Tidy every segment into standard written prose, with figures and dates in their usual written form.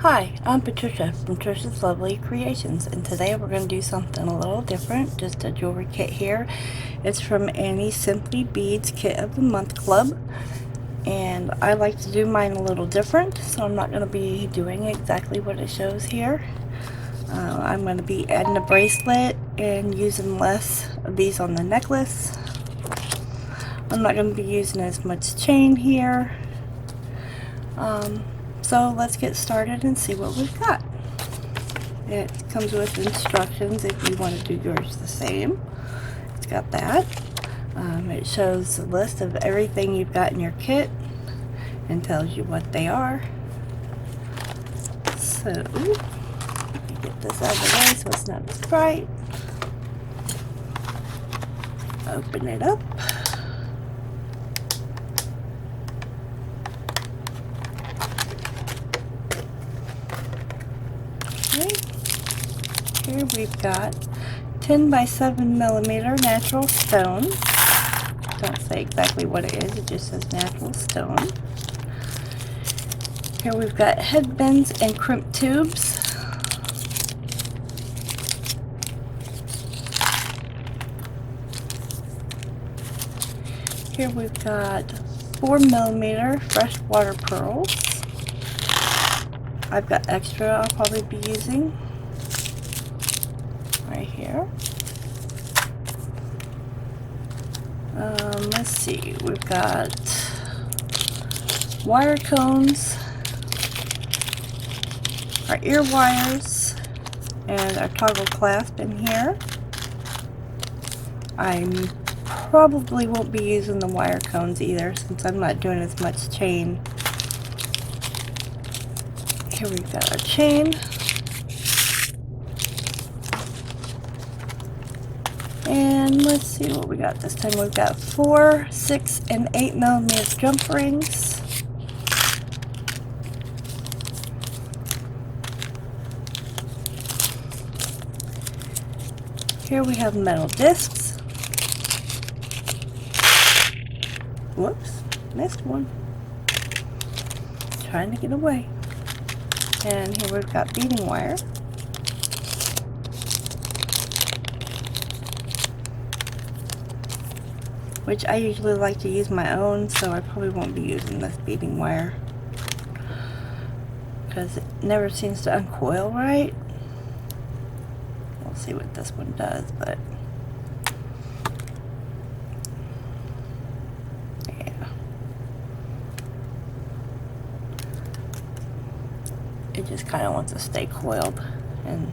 Hi, I'm Patricia from Trisha's Lovely Creations, and today we're going to do something a little different, just a jewelry kit here. It's from Annie's Simply Beads Kit of the Month Club, and I like to do mine a little different, so I'm not going to be doing exactly what it shows here. I'm going to be adding a bracelet and using less of these on the necklace. I'm not going to be using as much chain here. So let's get started and see what we've got. It comes with instructions if you want to do yours the same. It's got that. It shows a list of everything you've got in your kit and tells you what they are. So, let me get this out of the way so it's not as bright. Open it up. Here we've got 10 by 7 millimeter natural stone. Don't say exactly what it is, it just says natural stone. Here we've got headbands and crimp tubes. Here we've got 4 millimeter freshwater pearls. I've got extra I'll probably be using right here. Let's see, we've got wire cones, our ear wires, and our toggle clasp in here. I probably won't be using the wire cones either since I'm not doing as much chain. Here we've got our chain. And let's see what we got this time. We've got 4, 6, and 8 millimeter jump rings. Here we have metal discs. Whoops, missed one. Trying to get away. And here we've got beading wire. Which I usually like to use my own, so I probably won't be using this beading wire because it never seems to uncoil right. We'll see what this one does, but yeah, it just kind of wants to stay coiled. And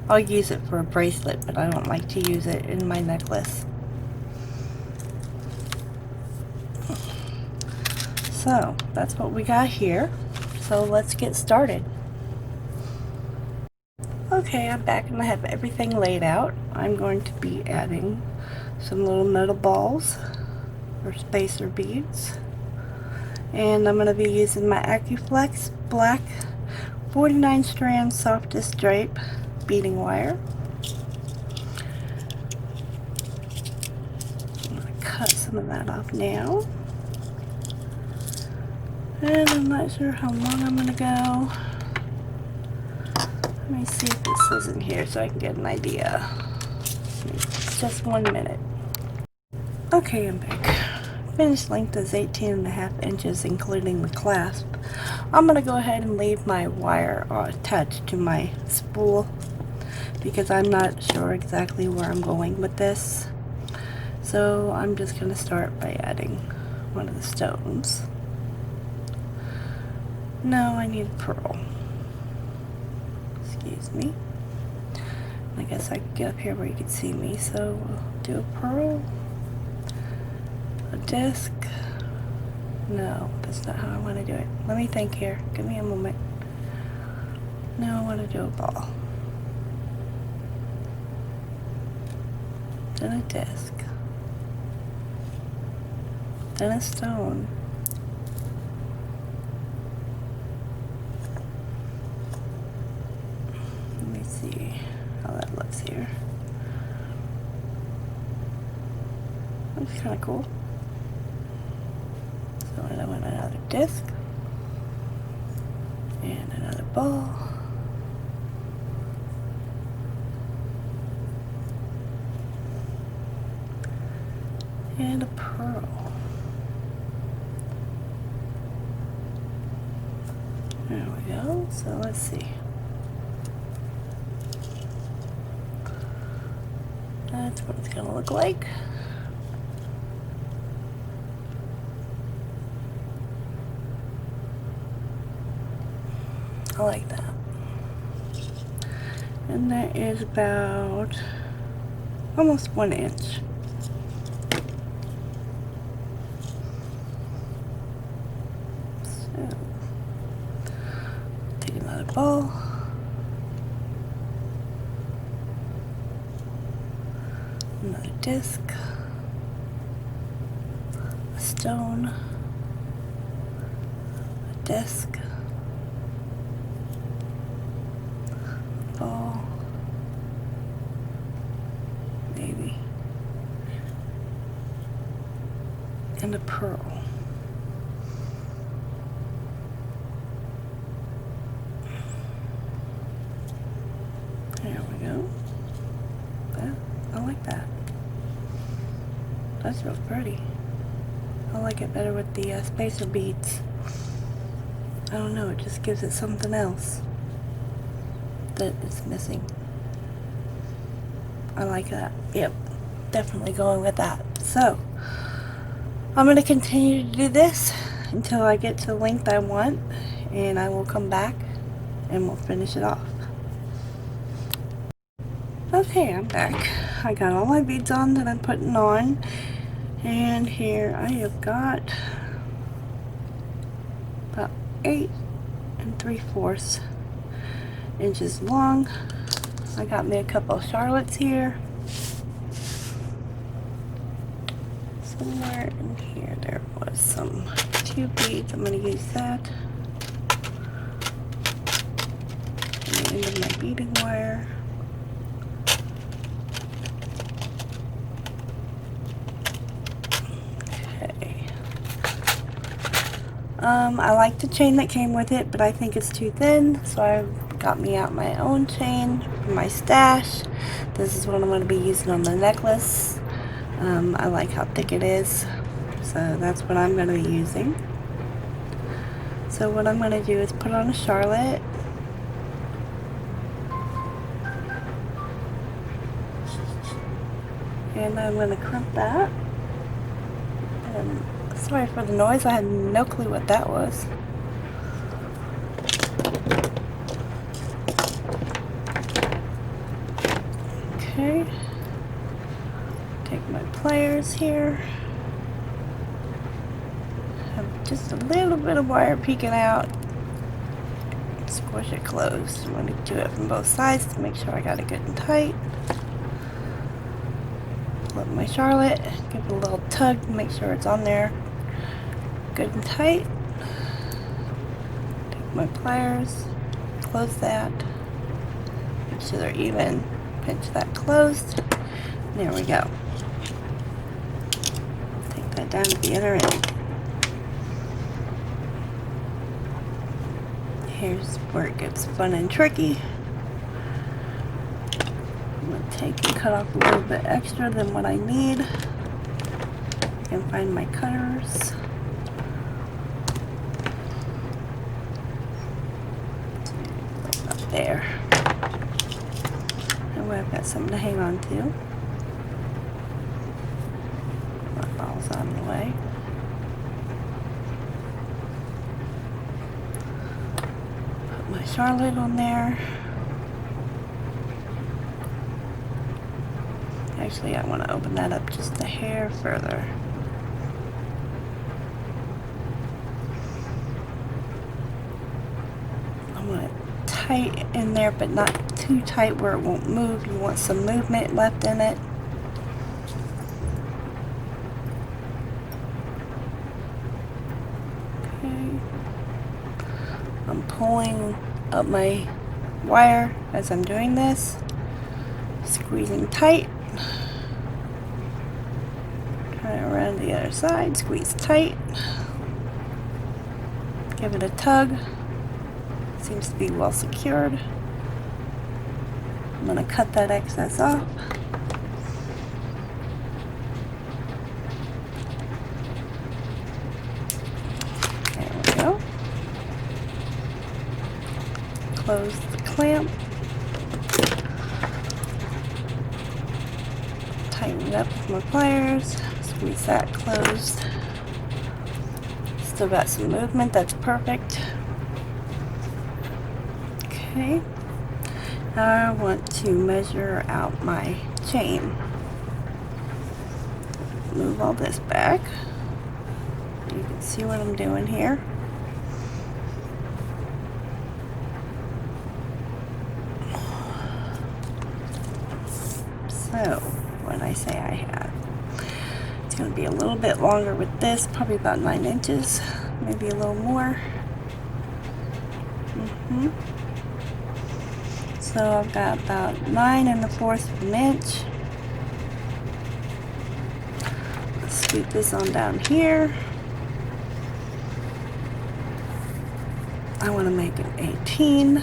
I'll use it for a bracelet, but I don't like to use it in my necklace. So that's what we got here. So let's get started. Okay, I'm back and I have everything laid out. I'm going to be adding some little metal balls or spacer beads. And I'm going to be using my Acuflex black 49 strand softest drape beading wire. I'm going to cut some of that off now. And I'm not sure how long I'm going to go. Let me see if it says in here so I can get an idea. Just 1 minute. Okay, I'm back. Finished length is 18.5 inches including the clasp. I'm going to go ahead and leave my wire attached to my spool because I'm not sure exactly where I'm going with this. So I'm just going to start by adding one of the stones. No, I need a pearl. Excuse me. I guess I could get up here where you could see me. So we'll do a pearl, a disc. No, that's not how I want to do it. Let me think here. Give me a moment. No, I want to do a ball. Then a disc. Then a stone. See how that looks here. Looks kind of cool. So I want another disc and another ball. And a pearl. There we go. So let's see. That's what it's going to look like. I like that. And that is about almost 1 inch. So, take another ball. Another disc. A stone. A disc. Ball, maybe, and a pearl. There we go. I like that. That's real pretty. I like it better with the spacer beads. I don't know, it just gives it something else that it's missing. I like that. Yep, definitely going with that. So I'm going to continue to do this until I get to the length I want, and I will come back and we'll finish it off. Okay, I'm back. I got all my beads on that I'm putting on, and here I have got about 8 3/4 inches long. I got me a couple of Charlottes here. Somewhere in here there was some 2 beads. I'm going to use that. And the end of my beading wire. Okay. I like the chain that came with it, but I think it's too thin, so I got me out my own chain from my stash. This is what I'm going to be using on the necklace. I like how thick it is, so that's what I'm going to be using. So what I'm going to do is put on a Charlotte. And I'm going to crimp that. And sorry for the noise, I had no clue what that was. Okay. Take my pliers here. Have just a little bit of wire peeking out. Squish it closed. I'm going to do it from both sides to make sure I got it good and tight. Flip my Charlotte, give it a little tug to make sure it's on there good and tight. Take my pliers, close that, make sure they're even, pinch that closed. There we go. Take that down to the other end. Here's where it gets fun and tricky. I'm going to take and cut off a little bit extra than what I need. I can find my cutters. Up there. That way I've got something to hang on to. My ball's out of the way. Put my Charlotte on there. Actually, I want to open that up just a hair further. I want it tight in there, but not too tight where it won't move. You want some movement left in it. Okay. I'm pulling up my wire as I'm doing this, squeezing tight. Around the other side, squeeze tight, give it a tug, Seems to be well secured. I'm going to cut that excess off. There we go. Close the clamp. Tighten it up with my pliers. Squeeze that closed. Still got some movement, that's perfect. Okay. Now I want to measure out my chain. Move all this back. You can see what I'm doing here. So, what did I say I had? It's going to be a little bit longer with this, probably about 9 inches, maybe a little more. So I've got about 9 1/4 of an inch. Let's scoot this on down here. I want to make it 18.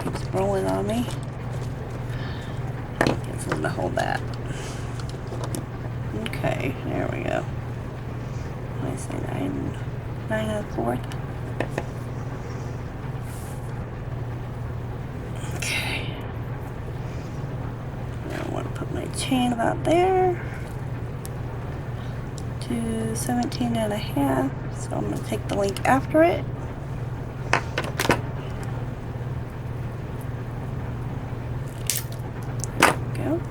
Keeps rolling on me. Get something to hold that. Okay, there we go. What did I say, 9 1/4? Okay. Now I want to put my chain about there to 17 1/2. So I'm going to take the link after it. There we go.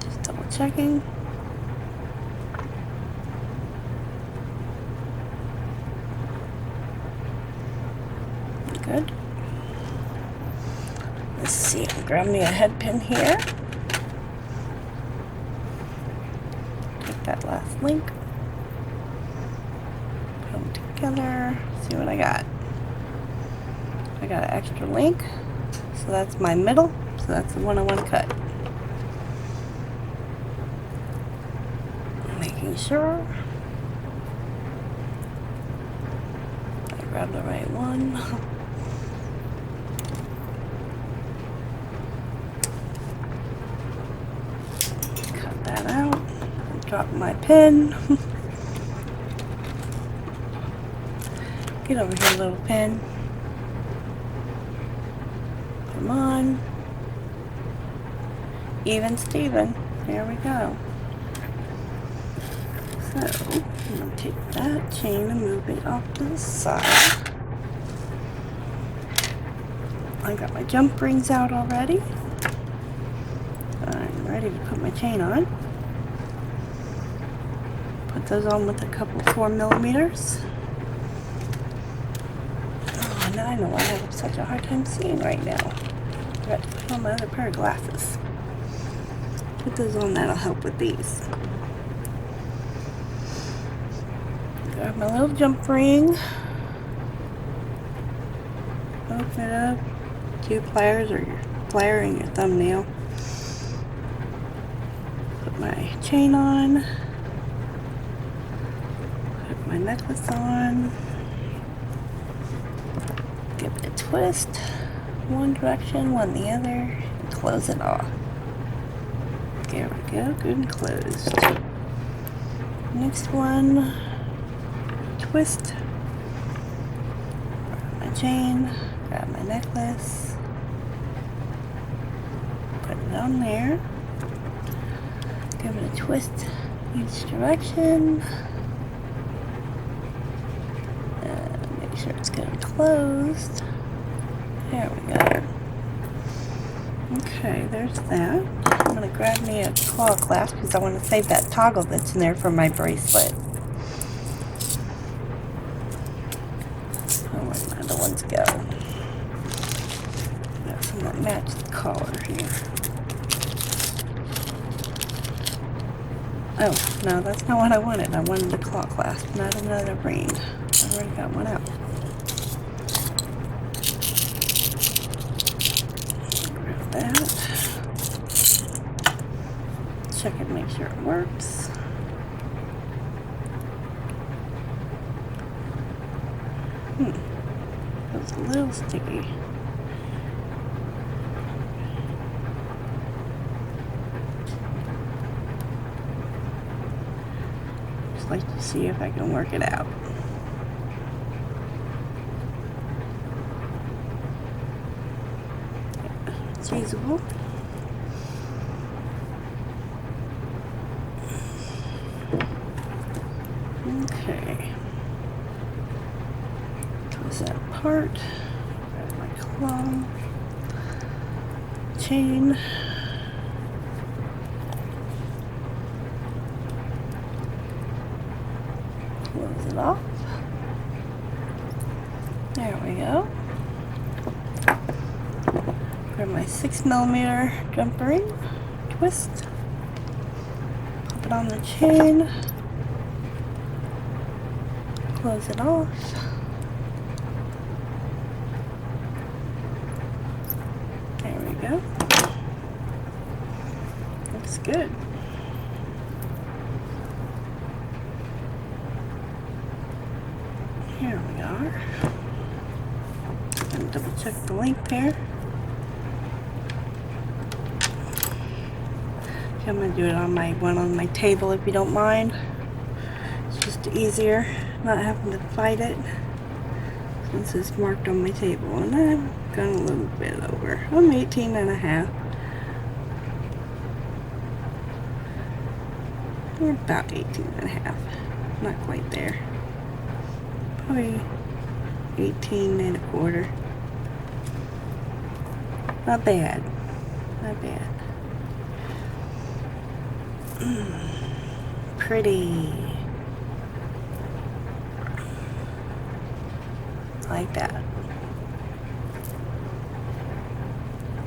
Just double checking. Good. Let's see, I'll grab me a head pin here. Take that last link. Put them together. See what I got. I got an extra link. So that's my middle. So that's the one I want to cut. Making sure I grab the right one. That out. Drop my pin. Get over here, little pin. Come on. Even Steven. There we go. So, I'm going to take that chain and move it off to the side. I got my jump rings out already. I'm ready to put my chain on. Put those on with a couple 4mm. Oh, now I know why I have such a hard time seeing right now. I got to put on my other pair of glasses. Put those on, that'll help with these. Grab my little jump ring. Open it up. 2 pliers or your plier and your thumbnail. Put my chain on. Put my necklace on. Give it a twist. One direction, one the other. And close it off. There we go. Good and closed. Next one. Twist. Grab my chain. Grab my necklace. Put it on there. Give it a twist each direction. Make sure it's good and closed. There we go. Okay, there's that. I'm going to grab me a claw clasp because I want to save that toggle that's in there for my bracelet. Oh, where'd my other ones go? Got some that match the collar here. Oh, no, that's not what I wanted. I wanted the claw clasp, not another ring. I already got one out. Grab that. Check it, make sure it works. It's a little sticky. Just like to see if I can work it out. It's usable. Okay. Twist that apart. Grab my claw. Chain. Close it off. There we go. Grab my 6mm jump ring. Twist. Pop it on the chain. Close it off. There we go. Looks good. Here we are. And double check the length here. I'm gonna do it on my table if you don't mind. It's just easier not having to fight it since it's marked on my table, and I've gone a little bit over. I'm 18.5. Or about 18.5. Not quite there. Probably 18.25. Not bad. Not bad. Pretty. Like that.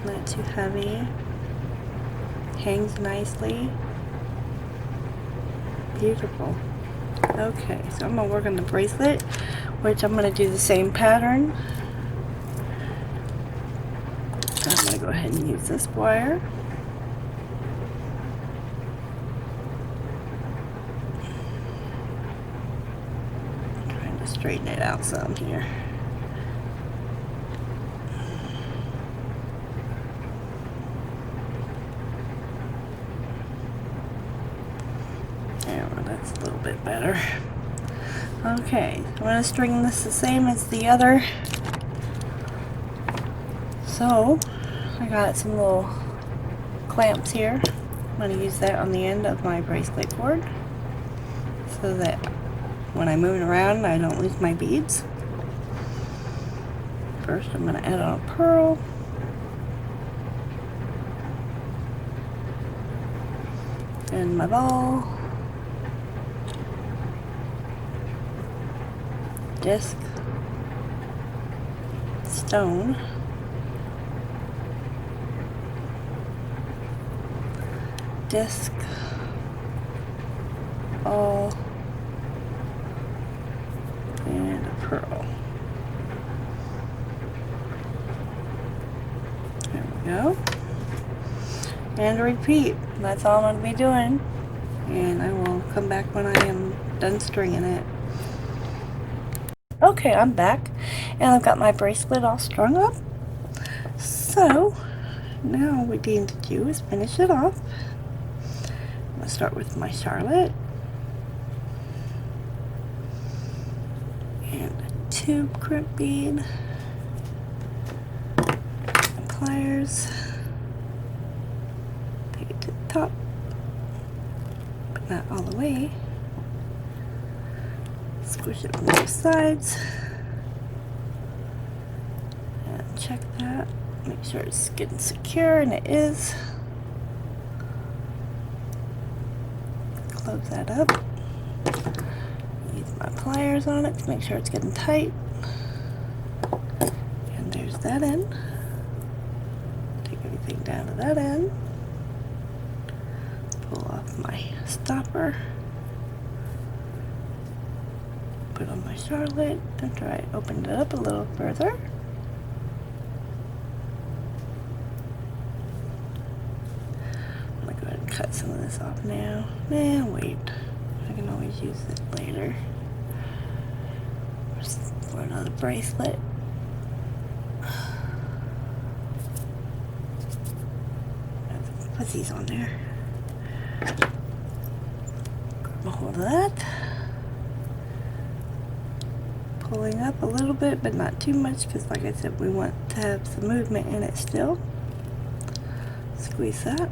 Not too heavy. Hangs nicely. Beautiful. Okay, so I'm going to work on the bracelet, which I'm going to do the same pattern. I'm going to go ahead and use this wire. Trying to straighten it out some here. There, well, that's a little bit better. Okay, I'm going to string this the same as the other. So, I got some little clamps here. I'm going to use that on the end of my bracelet cord so that when I move it around I don't lose my beads. First I'm going to add on a pearl. And my ball. Disc. Stone. Disc, ball, and a pearl. There we go. And repeat. That's all I'm going to be doing. And I will come back when I am done stringing it. Okay, I'm back. And I've got my bracelet all strung up. So, now what we need to do is finish it off. I'm going to start with my Charlotte and a tube crimp bead, pliers, take it to the top, but not all the way, squish it from both sides, and check that, make sure it's getting secure, and it is. Close that up. Use my pliers on it to make sure it's getting tight. And there's that end. Take everything down to that end. Pull off my stopper. Put on my Charlotte. After I opened it up a little further. Cut some of this off now. Nah, wait. I can always use it later for another bracelet. Put these on there. Grab a hold of that. Pulling up a little bit, but not too much, because like I said, we want to have some movement in it still. Squeeze that.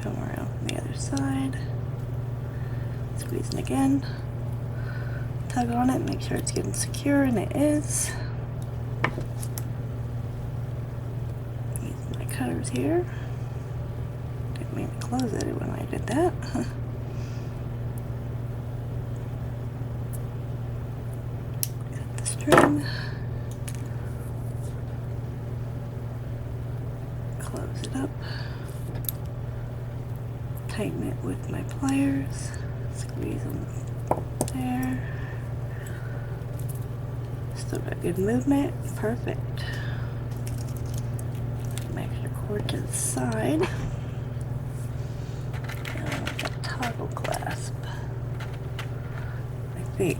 Come around from the other side. Squeezing again. Tug on it, make sure it's getting secure, and it is. Use my cutters here. Didn't mean to close it when I did that. Cut the string. Close it up. Tighten it with my pliers. Squeeze them there. Still got good movement. Perfect. Make your cord to the side. Now that toggle clasp. I think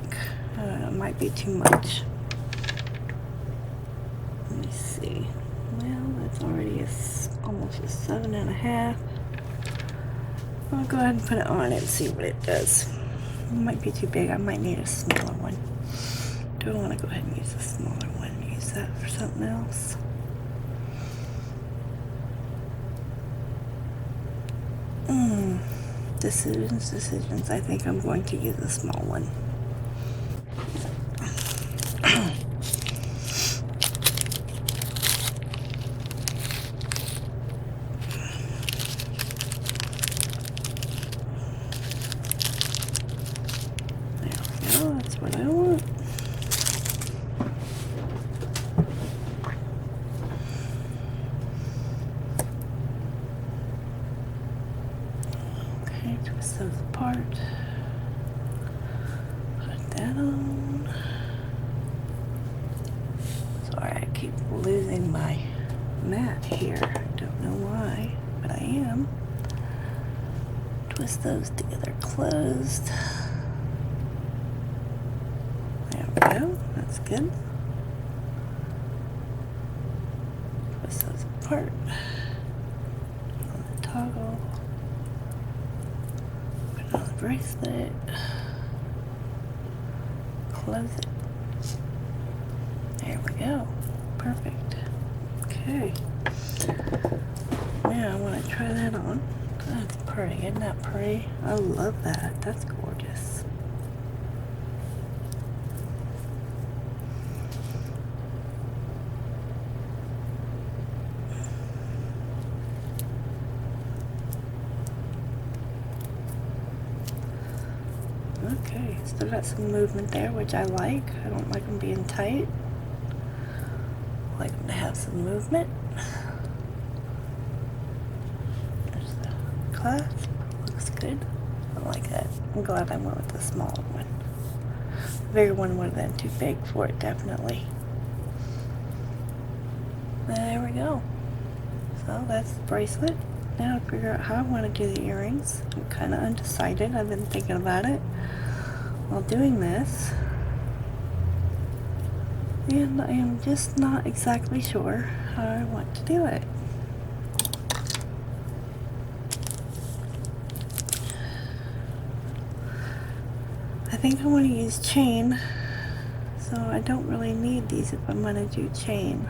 it might be too much. Let me see. Well, that's already almost a 7.5. I'll go ahead and put it on and see what it does. It might be too big. I might need a smaller one. Do I want to go ahead and use a smaller one and use that for something else? Decisions. I think I'm going to use a small one. That's what I want. Okay, twist those apart. Put that on. Sorry, I keep losing my mat here. I don't know why, but I am. Twist those together closed. That's good. Twist those apart. On the toggle. Put it on the bracelet. Close it. There we go. Perfect. Okay. Now I want to try that on. That's pretty. Isn't that pretty? I love that. That's gorgeous. Okay, still got some movement there, which I like. I don't like them being tight. I like them to have some movement. There's the clasp. Looks good. I like that. I'm glad I went with the smaller one. The bigger one would have been too big for it, definitely. There we go. So that's the bracelet. Now to figure out how I want to do the earrings. I'm kind of undecided. I've been thinking about it while doing this. And I am just not exactly sure how I want to do it. I think I want to use chain, so I don't really need these if I'm going to do chain.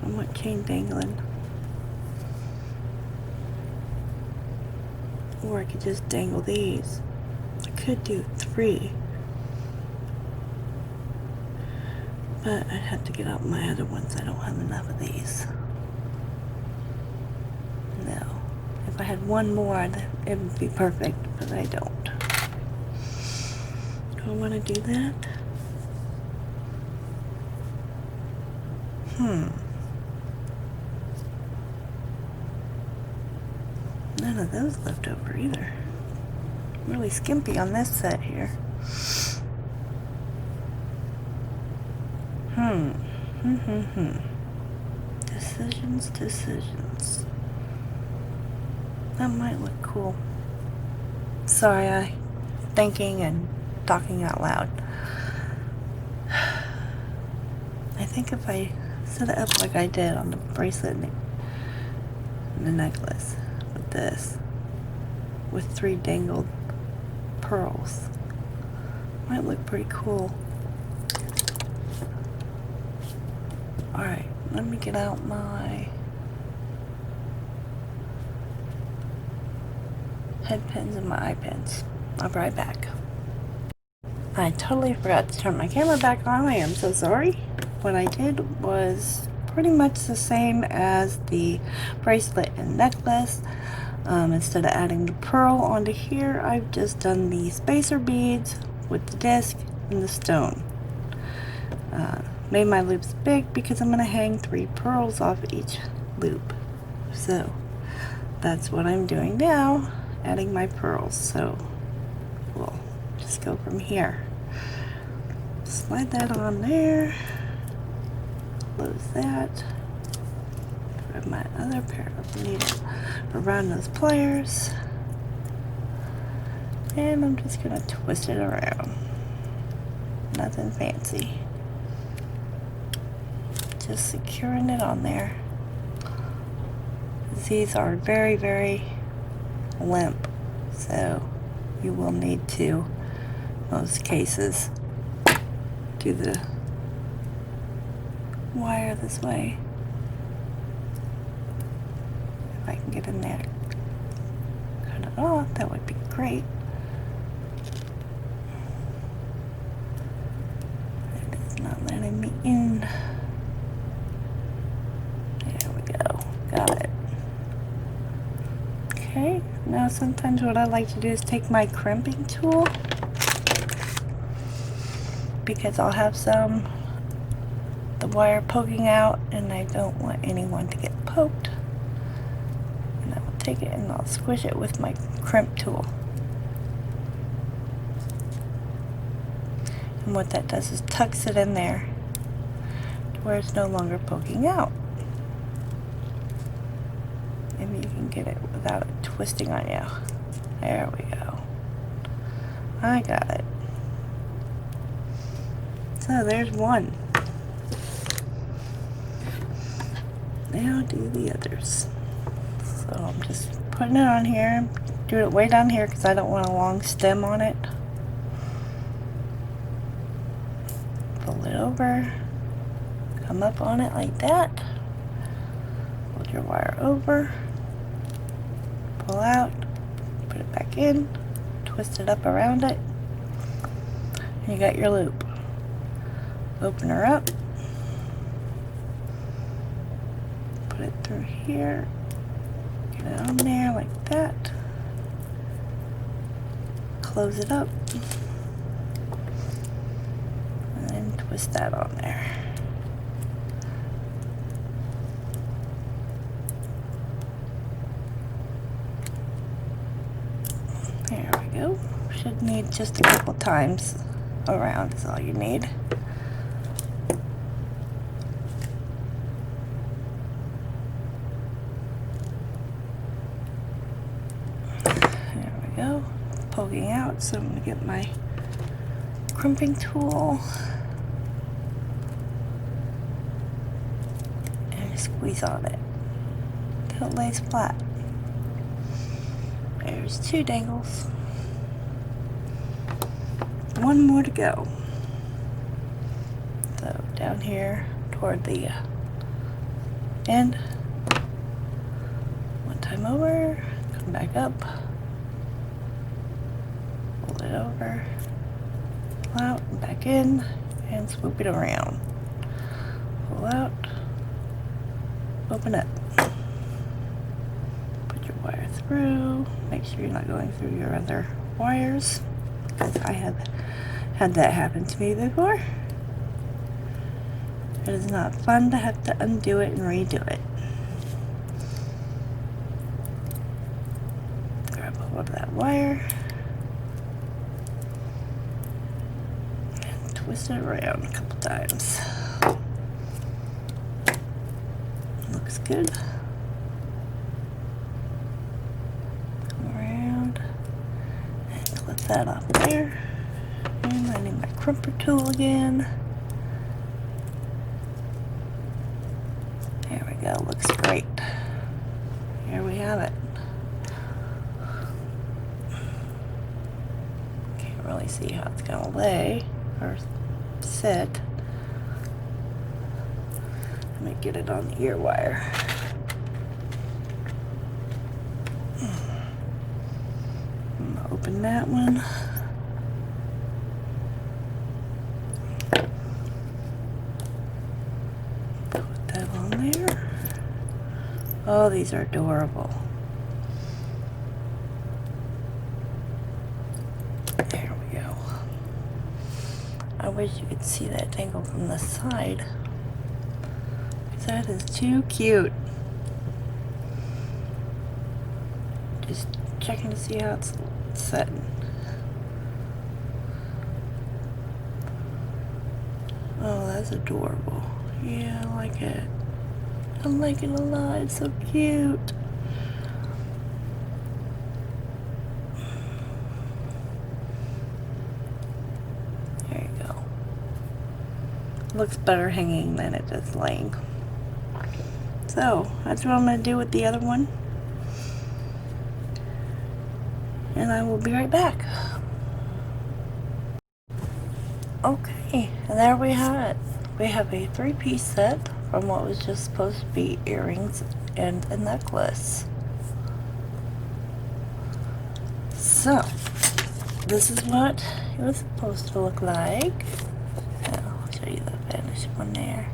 I want chain dangling. Or I could just dangle these. I could do 3. But I'd have to get out my other ones. I don't have enough of these. No. If I had one more, it would be perfect, but I don't. Do I want to do that? None of those left over either. Really skimpy on this set here. Decisions. That might look cool. Sorry, I thinking and talking out loud. I think if I set it up like I did on the bracelet and the necklace with this, with 3 dangled pearls, might look pretty cool. Alright, let me get out my head pins and my eye pins. I'll be right back. I totally forgot to turn my camera back on. I am so sorry. What I did was pretty much the same as the bracelet and necklace. Instead of adding the pearl onto here, I've just done the spacer beads with the disc and the stone. Made my loops big because I'm going to hang 3 pearls off each loop. So that's what I'm doing now, adding my pearls. So we'll just go from here. Slide that on there. Close that. Grab my other pair of needles around those pliers. And I'm just going to twist it around. Nothing fancy. Just securing it on there. These are very, very limp, so you will need to, in most cases, do the wire this way. If I can get in there, cut it off, that would be great. It is not letting me in. There we go. Got it. Okay, now sometimes what I like to do is take my crimping tool, because I'll have the wire poking out and I don't want anyone to get poked. And I will take it and I'll squish it with my crimp tool. And what that does is tucks it in there to where it's no longer poking out. Maybe you can get it without it twisting on you. There we go. I got it. So there's one. Now do the others. So I'm just putting it on here. Do it way down here because I don't want a long stem on it. Fold it over. Come up on it like that. Fold your wire over. Pull out. Put it back in. Twist it up around it. And you got your loop. Open her up. Put it through here. Get it on there like that. Close it up. And then twist that on there. There we go. Should need just a couple times around is all you need. Poking out, so I'm going to get my crimping tool and squeeze on it until it lays flat. There's 2 dangles. One more to go. So down here toward the end. One time over, come back up. It over, pull out, and back in, and swoop it around. Pull out, open up. Put your wire through. Make sure you're not going through your other wires, because I have had that happen to me before. It is not fun to have to undo it and redo it. Grab a hold of that wire. Twist it around a couple times. Looks good. Come around and clip that off there. And I need my crimper tool again. There we go, looks great. Here we have it. Can't really see how it's gonna lay or sit. Let me get it on the ear wire. I'm gonna open that one. Put that on there. Oh, these are adorable. There we go. I wish you could see that tangle from the side. That is too cute. Just checking to see how it's setting. Oh, that's adorable. Yeah, I like it. I like it a lot. It's so cute. There you go. Looks better hanging than it does laying. So, that's what I'm going to do with the other one. And I will be right back. Okay, and there we have it. We have a 3-piece set from what was just supposed to be earrings and a necklace. So, this is what it was supposed to look like. I'll show you the finished one there.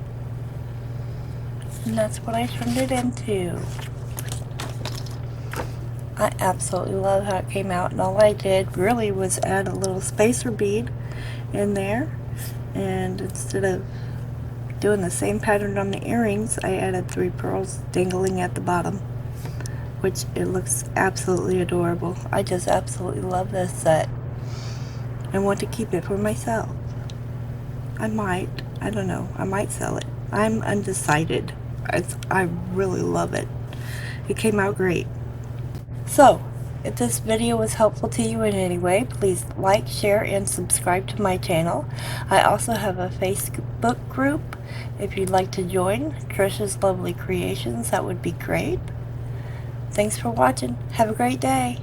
And that's what I turned it into. I absolutely love how it came out, and all I did really was add a little spacer bead in there, and instead of doing the same pattern on the earrings, I added 3 pearls dangling at the bottom, which it looks absolutely adorable. I just absolutely love this set. I want to keep it for myself. I don't know, I might sell it. I'm undecided. I really love it. It came out great. So, if this video was helpful to you in any way, please like, share, and subscribe to my channel. I also have a Facebook group. If you'd like to join Trisha's Lovely Creations, that would be great. Thanks for watching. Have a great day.